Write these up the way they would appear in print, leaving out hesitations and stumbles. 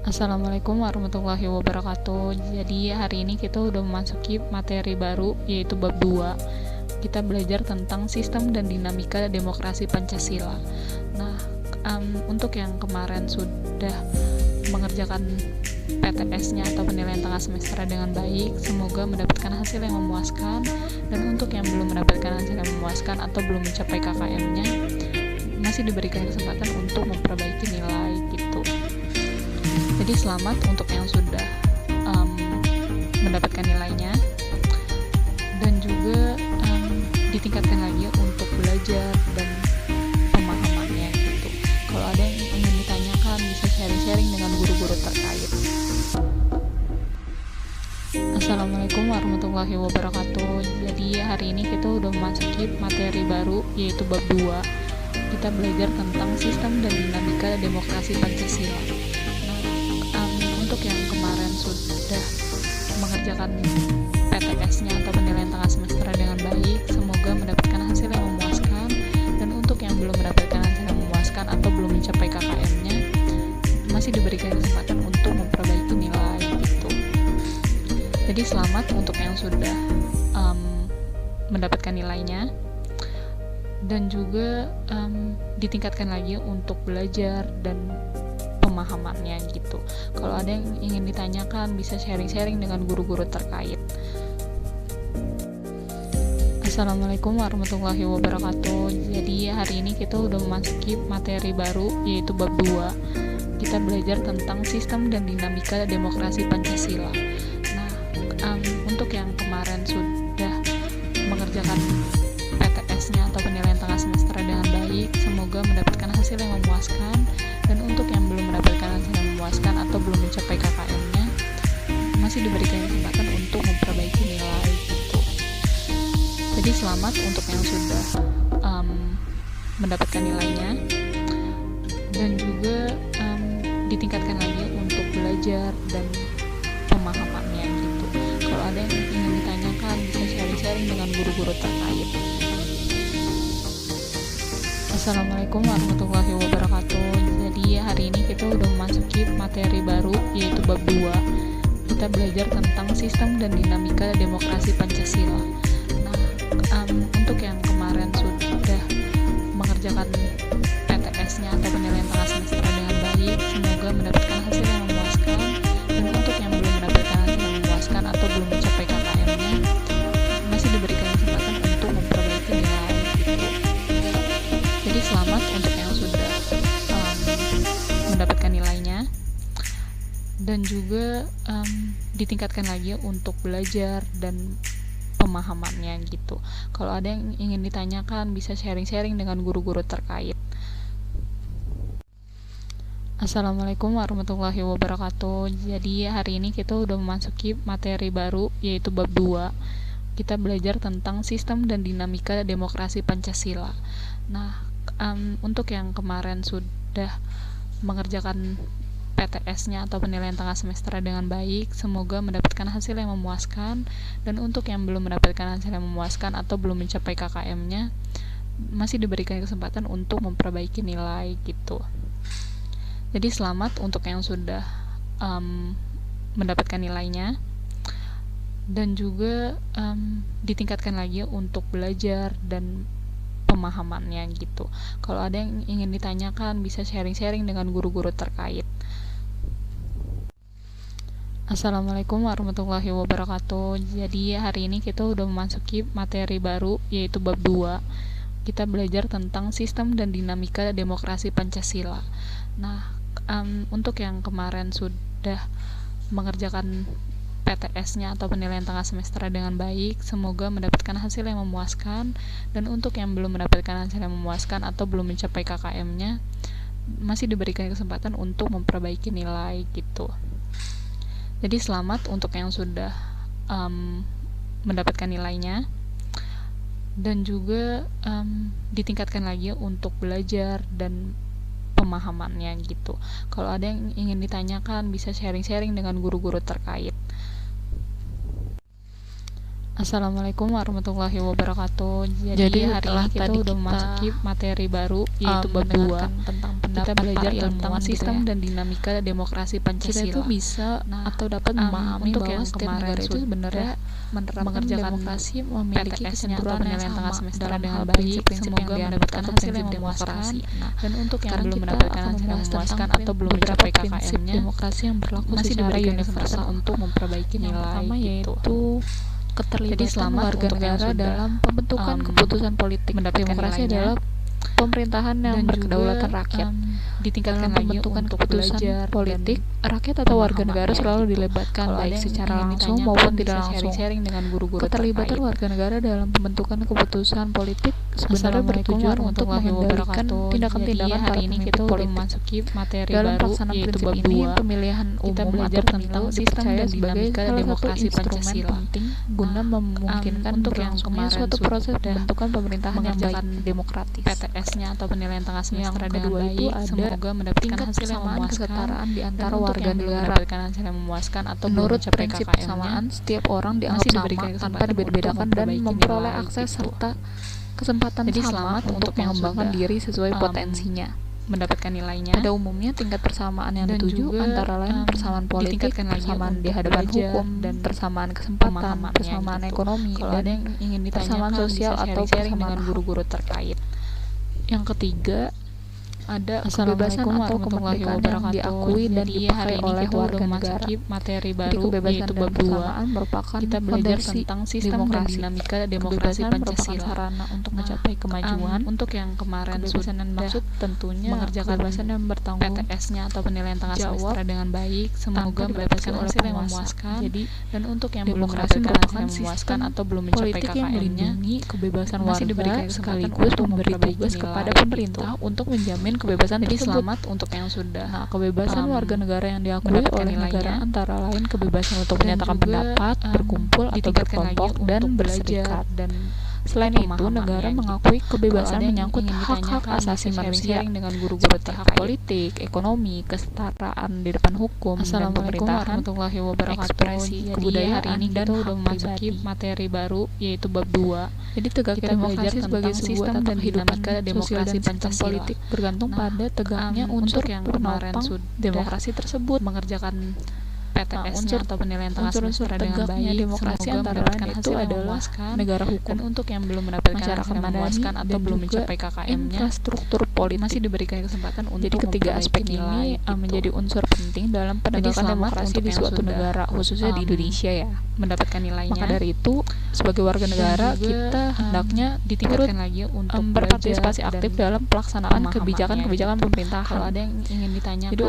Assalamualaikum warahmatullahi wabarakatuh. Jadi hari ini kita udah memasuki materi baru yaitu bab 2. Kita belajar tentang sistem dan dinamika demokrasi Pancasila. Nah, untuk yang kemarin sudah mengerjakan PTS-nya atau penilaian tengah semester dengan baik, semoga mendapatkan hasil yang memuaskan. Dan untuk yang belum mendapatkan hasil yang memuaskan atau belum mencapai KKM-nya, masih diberikan kesempatan untuk memperbaiki nilai gitu. Jadi selamat untuk yang sudah mendapatkan nilainya, dan juga ditingkatkan lagi untuk belajar dan pemahamannya gitu. Kalau ada yang ingin ditanyakan, bisa sharing-sharing dengan guru-guru terkait. Assalamualaikum warahmatullahi wabarakatuh. Jadi hari ini kita udah memasuki materi baru yaitu bab 2. Kita belajar tentang sistem dan dinamika demokrasi Pancasila. Untuk yang kemarin sudah mengerjakan PTS-nya atau penilaian tengah semester dengan baik, semoga mendapatkan hasil yang memuaskan. Dan untuk yang belum mendapatkan hasil yang memuaskan atau belum mencapai KKM-nya, masih diberikan kesempatan untuk memperbaiki nilai gitu. Jadi selamat untuk yang sudah mendapatkan nilainya, dan juga ditingkatkan lagi untuk belajar dan pemahamannya gitu. Kalau ada yang ingin ditanyakan, bisa sharing-sharing dengan guru-guru terkait. Assalamualaikum warahmatullahi wabarakatuh. Jadi hari ini kita udah memasuki materi baru yaitu bab 2. Kita belajar tentang sistem dan dinamika demokrasi Pancasila. Nah, untuk yang kemarin sudah mengerjakan PTS-nya atau penilaian tengah semester dengan baik, semoga mendapatkan hasil yang memuaskan. Dan untuk yang belum mendapatkan hasil yang memuaskan atau belum mencapai KKM-nya, masih diberikan kesempatan untuk memperbaiki nilai gitu. Jadi selamat untuk yang sudah mendapatkan nilainya, dan juga ditingkatkan lagi untuk belajar dan pemahamannya gitu. Kalau ada yang ingin ditanyakan, bisa sharing-sharing dengan guru-guru terkait. Assalamualaikum warahmatullahi wabarakatuh. Jadi hari ini kita udah memasuki materi baru yaitu bab 2. Kita belajar tentang sistem dan dinamika demokrasi Pancasila. Nah, untuk yang kemarin sudah mengerjakan PTS-nya atau penilaian tengah semester dengan baik, semoga mendapatkan hasil yang memuaskan. Dan untuk yang belum mendapatkan hasil yang memuaskan atau belum mencapai KKM-nya, masih diberikan kesempatan untuk memperbaiki nilai gitu. Jadi selamat untuk yang sudah mendapatkan nilainya, dan juga ditingkatkan lagi untuk belajar dan pemahamannya gitu. Kalau ada yang ingin ditanyakan, bisa sharing-sharing dengan guru-guru terkait. Assalamualaikum warahmatullahi wabarakatuh. Jadi hari ini kita udah memasuki materi baru yaitu bab 2. Kita belajar tentang sistem dan dinamika demokrasi Pancasila. Nah, untuk yang kemarin sudah mengerjakan PTS-nya atau penilaian tengah semester dengan baik, semoga mendapatkan hasil yang memuaskan. Dan untuk yang belum mendapatkan hasil yang memuaskan atau belum mencapai KKM-nya, masih diberikan kesempatan untuk memperbaiki nilai gitu. Jadi selamat untuk yang sudah mendapatkan nilainya, dan juga ditingkatkan lagi untuk belajar dan pemahamannya gitu. Kalau ada yang ingin ditanyakan, bisa sharing-sharing dengan guru-guru terkait. Assalamualaikum warahmatullahi wabarakatuh. Jadi hari ini kita udah memasuki materi baru yaitu bab 2. Kita belajar tentang sistem dan dinamika demokrasi Pancasila. Nah, untuk yang kemarin sudah mengerjakan PTS-nya atau penilaian tengah semester dengan baik, semoga mendapatkan hasil yang memuaskan. Dan untuk yang belum mendapatkan hasil yang memuaskan atau belum mencapai KKM-nya, masih diberikan kesempatan untuk memperbaiki nilai gitu. Jadi selamat untuk yang sudah mendapatkan nilainya, dan juga ditingkatkan lagi untuk belajar dan pemahamannya gitu. Kalau ada yang ingin ditanyakan, bisa sharing-sharing dengan guru-guru terkait. Assalamualaikum warahmatullahi wabarakatuh. Jadi hari ini kita udah memasuki materi baru yaitu bab 2 tentang kita belajar tentang sistem dan dinamika demokrasi Pancasila. Kita itu bisa atau dapat memahami bahwa setiap negara itu sebenarnya mengerjakan demokrasi memiliki kecenderungan yang sama dalam hal prinsip-prinsip yang mendapatkan hasil yang memuaskan. Dan untuk yang belum mendapatkan hasil yang memuaskan atau belum mencapai KKM-nya, demokrasi yang berlaku secara universal untuk memperbaiki nilai. Yang pertama yaitu keterlibatan warga negara dalam pembentukan keputusan politik. Demokrasi adalah pemerintahan yang berkedaulatan rakyat. Ditingkatkan pembentukan keputusan politik, rakyat atau warga negara selalu dilibatkan baik secara langsung maupun tidak langsung. Keterlibatan warga negara dalam pembentukan keputusan politik sebenarnya bertujuan untuk mengendalikan tindakan-tindakan para pemimpin politik. Dalam pelaksanaan prinsip ini, pemilihan umum atau pemilu dipercaya sebagai salah satu instrumen penting guna memungkinkan berlangsungnya suatu proses pembentukan pemerintahan yang baik demokratis. PTS-nya atau penilaian tengah semester dengan baik, semoga mendapatkan hasil yang memuaskan, kesetaraan di antara warga negara, hasil yang memuaskan atau menurut prinsip persamaan, setiap orang dianggap sama tanpa dibedakan dan memperoleh akses serta kesempatan sama untuk mengembangkan diri sesuai potensinya, mendapatkan nilainya. Pada umumnya tingkat persamaan yang dituju antara lain persamaan politik, persamaan di hadapan hukum, dan persamaan kesempatan, persamaan ekonomi, dan persamaan sosial atau persamaan guru-guru terkait. Yang ketiga, ada kebebasan atau kemerdekaan yang diakui dan dipakai oleh warga negara. Materi baru yaitu bab 2 merupakan kita belajar tentang sistem dan dinamika demokrasi Pancasila. Sarana untuk mencapai kemajuan. Untuk yang kemarin kebebasan dan maksud tentunya mengerjakan kebebasan dan bertanggung PTS-nya atau penilaian tengah semester dengan baik, semoga mendapatkan hasil yang memuaskan. Jadi, dan untuk yang belum mendapatkan hasil yang memuaskan atau belum mencapai KKM-nya, kebebasan masih diberikan sekaligus memberi tugas kepada pemerintah untuk menjamin kebebasan. Jadi selamat untuk yang sudah. Nah, kebebasan warga negara yang diakui oleh negara antara lain kebebasan untuk menyatakan pendapat, berkumpul atau berkelompok dan berserikat. Dan selain itu, negara mengakui kebebasan menyangkut hak-hak asasi manusia seperti hak politik, ekonomi, kesetaraan di depan hukum, dan pemerintahan, ekspresi kebudayaan, hari ini kita udah memasuki materi baru yaitu bab 2. Jadi tegaknya demokrasi sebagai sistem dan dinamika demokrasi Pancasila politik bergantung pada tegaknya unsur yang penopang demokrasi tersebut, mengerjakan PTS-nya atau penilaian tengah semester dengan baik. Demokrasi antara lain itu adalah negara hukum. Dan untuk yang belum mendapatkan masyarakat memuaskan atau belum mencapai KKM-nya, infrastruktur politik masih diberikan kesempatan untuk. Jadi ketiga aspek ini menjadi unsur penting dalam penegakan demokrasi di suatu negara, khususnya di Indonesia ya, mendapatkan nilainya. Maka dari itu, sebagai warga negara kita hendaknya ditingkatkan lagi untuk berpartisipasi aktif dalam pelaksanaan kebijakan-kebijakan pemerintahan. Kalau ada yang ingin ditanyakan, jadi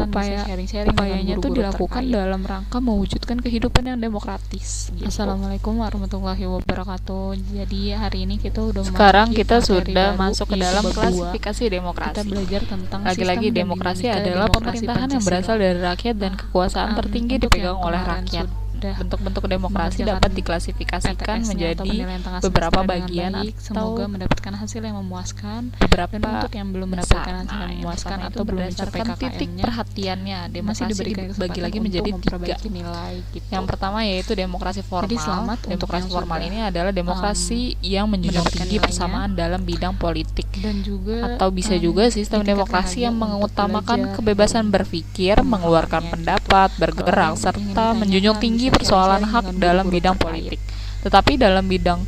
upayanya itu dilakukan dalam rangka mewujudkan kehidupan yang demokratis. Assalamualaikum warahmatullahi wabarakatuh. Jadi hari ini kita udah sekarang kita sudah masuk ke dalam klasifikasi demokrasi. Kita belajar tentang lagi-lagi demokrasi adalah pemerintahan yang berasal dari rakyat dan kekuasaan tertinggi dipegang oleh rakyat. Bentuk-bentuk demokrasi dapat diklasifikasikan menjadi beberapa bagian atau semoga mendapatkan hasil yang memuaskan. Beberapa untuk yang belum mendapatkan hasil yang memuaskan atau belum mencapai titik perhatiannya, demokrasi dibagi lagi menjadi 3 nilai gitu. Yang pertama yaitu demokrasi formal. Jadi selamat, demokrasi formal ini adalah demokrasi yang menjunjung tinggi persamaan dalam bidang politik, dan juga atau bisa juga sistem demokrasi yang mengutamakan kebebasan berpikir, mengeluarkan pendapat, bergerak, serta menjunjung tinggi persoalan hak dalam bidang politik. Tetapi dalam bidang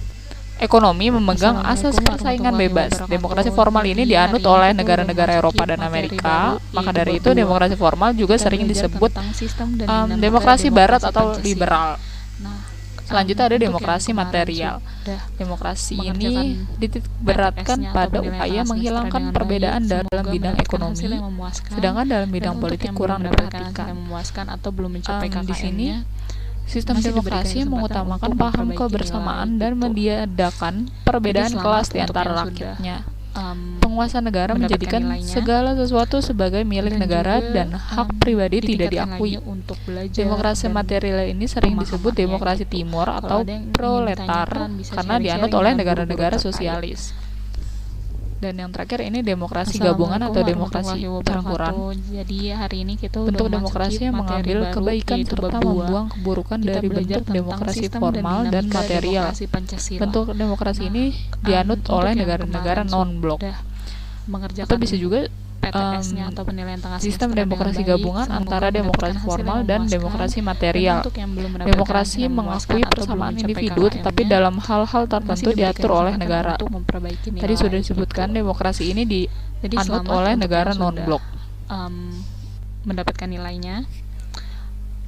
ekonomi memegang asas persaingan bebas. Demokrasi formal ini dianut oleh negara-negara Eropa dan Amerika. Maka dari itu demokrasi formal juga sering disebut demokrasi barat atau liberal. Selanjutnya ada demokrasi material. Demokrasi ini dititikberatkan pada upaya menghilangkan perbedaan dalam bidang ekonomi, sedangkan dalam bidang politik kurang diperhatikan. Di sini sistem demokrasi mengutamakan paham kebersamaan dan meniadakan perbedaan kelas di antara rakyatnya. Penguasa negara menjadikan segala sesuatu sebagai milik negara dan hak pribadi tidak diakui. Demokrasi material ini sering disebut demokrasi timur atau proletar karena dianut oleh negara-negara sosialis. Dan yang terakhir ini demokrasi gabungan atau demokrasi campuran. Jadi hari ini kita bentuk demokrasi yang mengambil kebaikan serta membuang keburukan dari bentuk demokrasi formal dan material. Bentuk demokrasi ini dianut oleh negara-negara non-blok. Atau bisa juga PTS-nya atau penilaian tengah sistem semester demokrasi dengan baik, gabungan semoga antara demokrasi mendapatkan hasil formal yang dan memuaskan. demokrasi Dan material. untuk yang belum mendapatkan Demokrasi hasil yang mengakui memuaskan atau belum persamaan mencapai individu, KKM-nya, tetapi dalam hal-hal masih tertentu diberikan diatur oleh kesempatan negara. untuk memperbaiki nilai Tadi sudah gitu. disebutkan demokrasi ini Jadi dianut selamat oleh untuk negara yang sudah, non-blok. Mendapatkan nilainya.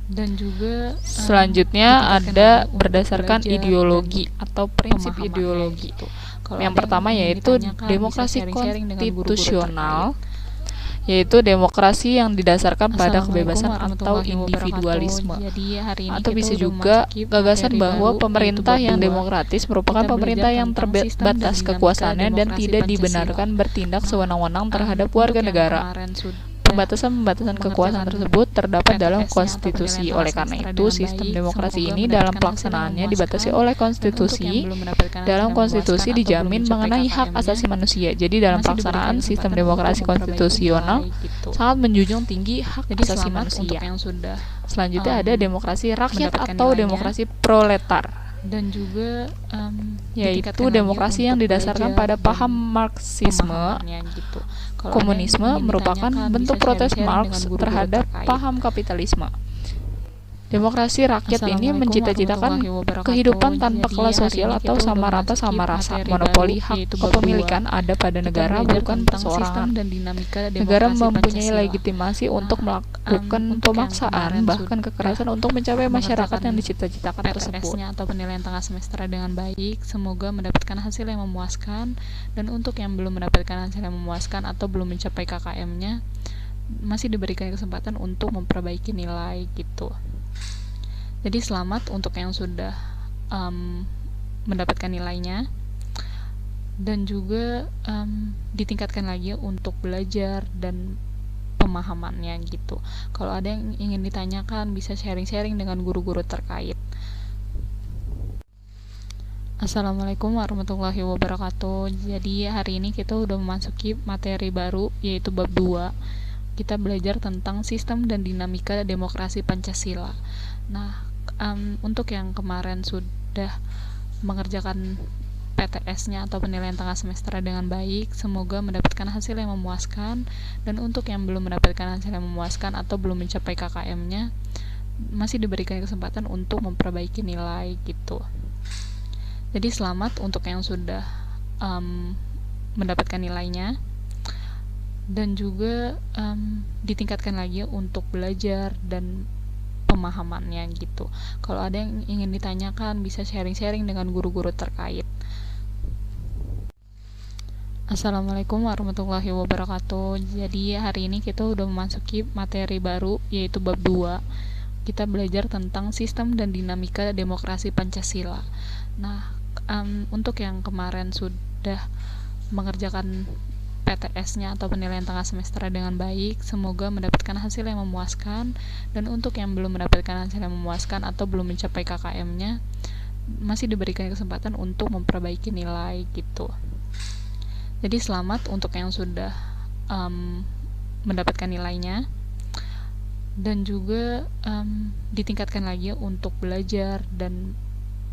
Dan juga Selanjutnya ada untuk berdasarkan belajar ideologi atau prinsip pemahamannya ideologi. gitu. Kalau Yang ada pertama ingin yaitu ditanyakan, demokrasi bisa sharing-sharing dengan guru-guru konstitusional, terkait. yaitu demokrasi yang didasarkan pada Assalamualaikum kebebasan atau warahmatullahi individualisme. wabarakatuh. Jadi hari ini Atau kita bisa udah juga memasuki gagasan materi bahwa baru, pemerintah yaitu yang bab 2. demokratis merupakan Kita pemerintah belajar yang tentang sistem dan terbatas dinamika kekuasaannya dan demokrasi tidak Pancasila. dibenarkan bertindak Nah, sewenang-wenang terhadap untuk warga yang negara. kemarin sudah Pembatasan-pembatasan kekuasaan mengerjakan tersebut terdapat dalam PTS-nya atau konstitusi. penilaian Oleh tengah karena semester itu, dengan sistem baik, demokrasi semoga ini dalam mendapatkan hasil yang pelaksanaannya dibatasi memuaskan. oleh Dan untuk yang konstitusi. belum mendapatkan hasil Dalam yang konstitusi memuaskan atau dijamin belum mencapai mengenai hak KKM-nya, asasi manusia. Jadi dalam masih pelaksanaan diberikan sistem kesempatan demokrasi untuk memperbaiki konstitusional nilai gitu. sangat menjunjung tinggi hak Jadi asasi selamat untuk manusia. yang sudah Selanjutnya ada demokrasi rakyat mendapatkan atau nilainya. demokrasi proletar, Dan juga yaitu ditingkatkan lagi demokrasi yang untuk didasarkan belajar pada dan paham Marxisme. pemahamannya gitu. Kalau ada yang Komunisme ingin merupakan ditanyakan, bentuk bisa protes sharing-sharing Marx dengan guru-guru terhadap terkait. paham kapitalisme. Demokrasi rakyat ini Assalamualaikum mencita-citakan warahmatullahi wabarakatuh. kehidupan tanpa Jadi, kelas hari sosial ini atau kita sama udah rata sama memasuki rasa. materi Monopoli baru, hak yaitu bab kepemilikan ada pada Kita negara, belajar bukan tentang sistem perseorangan. dan dinamika Negara demokrasi mempunyai Pancasila. legitimasi untuk melakukan untuk yang pemaksaan, kemarin bahkan sudah kekerasan untuk mencapai masyarakat yang dicita-citakan tersebut. PTS-nya atau penilaian tengah semester dengan baik, semoga mendapatkan hasil yang memuaskan. Dan untuk yang belum mendapatkan hasil yang memuaskan atau belum mencapai KKM-nya, masih diberikan kesempatan untuk memperbaiki nilai gitu. Jadi selamat untuk yang sudah mendapatkan nilainya. Dan juga ditingkatkan lagi untuk belajar dan pemahamannya gitu. Kalau ada yang ingin ditanyakan, bisa sharing-sharing dengan guru-guru terkait. Assalamualaikum warahmatullahi wabarakatuh. Jadi hari ini kita udah memasuki materi baru, yaitu bab 2. Kita belajar tentang sistem dan dinamika demokrasi Pancasila. Nah, untuk yang kemarin sudah mengerjakan PTS-nya atau penilaian tengah semester dengan baik, semoga mendapatkan hasil yang memuaskan. Dan untuk yang belum mendapatkan hasil yang memuaskan atau belum mencapai KKM-nya, masih diberikan kesempatan untuk memperbaiki nilai gitu. Jadi selamat untuk yang sudah mendapatkan nilainya. Dan juga ditingkatkan lagi untuk belajar dan pemahamannya gitu. Kalau ada yang ingin ditanyakan, bisa sharing-sharing dengan guru-guru terkait. Assalamualaikum warahmatullahi wabarakatuh. Jadi hari ini kita udah memasuki materi baru, yaitu bab 2. Kita belajar tentang sistem dan dinamika demokrasi Pancasila. Nah, untuk yang kemarin sudah mengerjakan PTS-nya atau penilaian tengah semester dengan baik, semoga mendapatkan hasil yang memuaskan. Dan untuk yang belum mendapatkan hasil yang memuaskan atau belum mencapai KKM-nya, masih diberikan kesempatan untuk memperbaiki nilai gitu. Jadi selamat untuk yang sudah mendapatkan nilainya. Dan juga ditingkatkan lagi untuk belajar dan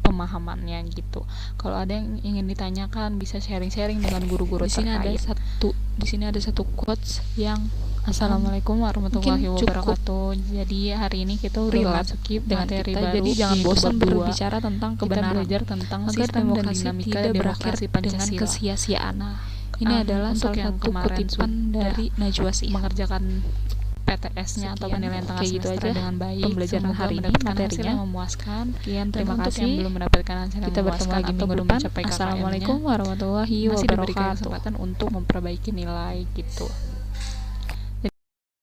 pemahamannya gitu. Kalau ada yang ingin ditanyakan, bisa sharing-sharing dengan guru-guru terkait. Di sini ada satu quotes yang Assalamualaikum warahmatullahi wabarakatuh. Jadi hari ini kita udah memasuki materi baru, jadi jangan bosan berbicara tentang kita kebenaran. belajar tentang agar sistem dan demokrasi dinamika tidak demokrasi berakhir dengan Pancasila. kesia-siaan. Nah, ini adalah untuk salah yang satu kemarin kutipan dari Najwa Shihab. mengerjakan PTS-nya atau penilaian tengah gitu semester aja dengan baik, pembelajaran semoga hari ini mendapatkan hasil materinya. yang memuaskan. Sekian, terima Dan untuk kasih. yang belum mendapatkan hasil yang Kita bertemu memuaskan lagi atau minggu belum depan. mencapai KKM-nya, Assalamualaikum warahmatullahi masih diberikan wabarakatuh. kesempatan untuk memperbaiki nilai gitu.